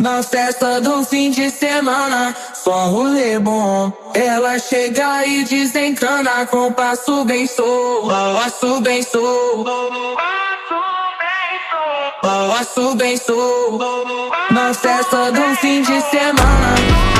Na festa do fim de semana, só rolê bom. Ela chega e desencana com passo bem solto, passo bem solto, passo bem solto. Na festa do fim de semana.